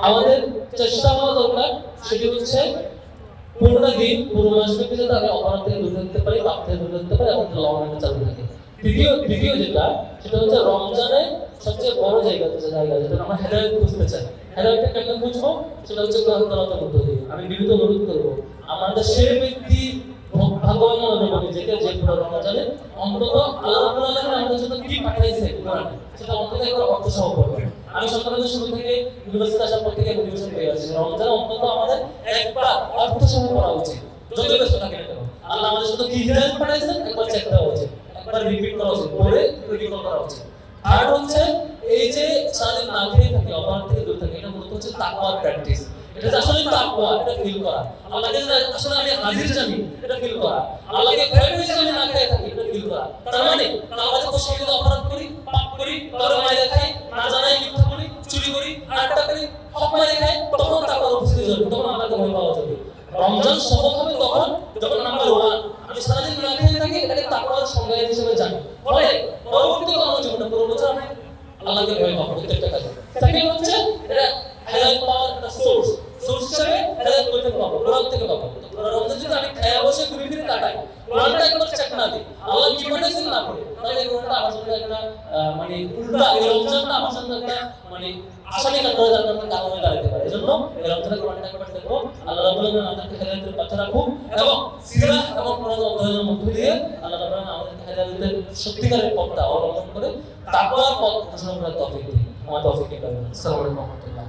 আমাদের চেষ্টা হওয়া দরকার সেটি হচ্ছে পুরোটা দিন পুরো মাসব্যাপী যাতে আমি অপরাধ থেকে দূরে থাকতে পারি, পাপ থেকে দূরে থাকতে পারি এবং লবণাটা চালু থাকে। দ্বিতীয় যেটা সেটা হচ্ছে রমজানে সবচেয়ে বড় জায়গা যেটা আমরা হেদায়েত খুঁজতে চাই। হেদায়েতটা কেমন খুঁজবো? সেটা হচ্ছে কোরআন তেলাওয়াতের মধ্য দিয়ে। আমি বিনীত অনুরোধ করবো আমাদের সেই ব্যক্তি ভাগ্যবান মনে করবো নিজেকে যে পুরো রমজানে অন্তত আল্লাহ রাব্বুল আলামিন আমাদের জন্য কি পাঠাইছে কোরআনে সেটা অন্তত একবার অর্থ সহ পড়বো। আমি সন্তানদের শুরু থেকে ইউনিভার্সিটি আসার পর থেকে মোটিভেশন পেয়ে আসছি রমজানে অন্তত আমাদের একবার অর্থ সহ পড়া উচিত। যত ব্যস্ত থাকে না কেন আল্লাহ আমাদের জন্য কি হিদায়াত পাঠাইছেন একবার চেক করা উচিত, একবার রিপিট করা উচিত, পড়ে রিকল করা উচিত। আর হচ্ছে এই যে সারাদিন না খেয়ে থাকি অপরাধ থেকে দূরে থাকি এটা মূলত হচ্ছে তাকওয়ার প্র্যাকটিস। এটা আসলে তাকওয়া, এটা ফিল করা আল্লাহকে আসলে আমি হাজির জানি এটা ফিল করা, আল্লাহকে ভয় পেয়ে আমি না খেয়ে থাকি এটা ফিল করা। তার মানে আমাদের তো সঙ্গে অপরাধ করি, পাপ করি, কারো মায়ের খাই, না জানাই মিথ্যা করি, চুরি করি, আটটা করি, হক মারি খাই, তখন তাকওয়ার উপস্থিতি যাবে, তখন আল্লাহকে ভয় পাওয়া যাবে। রমজান সফল হবে তখন যখন নাম্বার 1 আমি সারাদিন না খেয়ে থাকি এটাকে তাকওয়ার সংজ্ঞা হিসেবে জানি। ফলে পরবর্তী কর্মজীবনে পুরো বছর আমি আল্লাহকে ভয় পাবো প্রত্যেকটা কাজে। সেকেন্ড হচ্ছে এটা হেদায়েত পাওয়ার একটা সোর্স হিসেবে হেদায়েত করতে পাবো, কোরআন থেকে পাবো। রমজান যদি আমি খেয়ে বসে ঘুরে ফিরে কাটাই, কোরআনটা একবার চেক না দিই, আল্লাহ কি পাঠাইছেন না করে, তাহলে কোরআনটা আমার জন্য একটা মানে উল্টা এই রমজানটা আমার জন্য একটা মানে আসামি কাটার জন্য কারণে দাঁড়াতে পারে। এজন্য এই রমজানের কোরআনটা একবার দেখো, আল্লাহ রাব্বুল আলামিন আমাদেরকে হেদায়েতের পথে রাখুক এবং সিরা এবং কোরআন অধ্যয়নের মধ্য দিয়ে আল্লাহ রাব্বুল আলামিন আমাদেরকে হেদায়েতের সত্যিকারের পথটা অবলম্বন করে তাকওয়ার পথ অনুসরণ করার তৌফিক দিন। আমার তৌফিক দিন। আসসালামু আলাইকুম ওয়া রাহমাতুল্লাহ।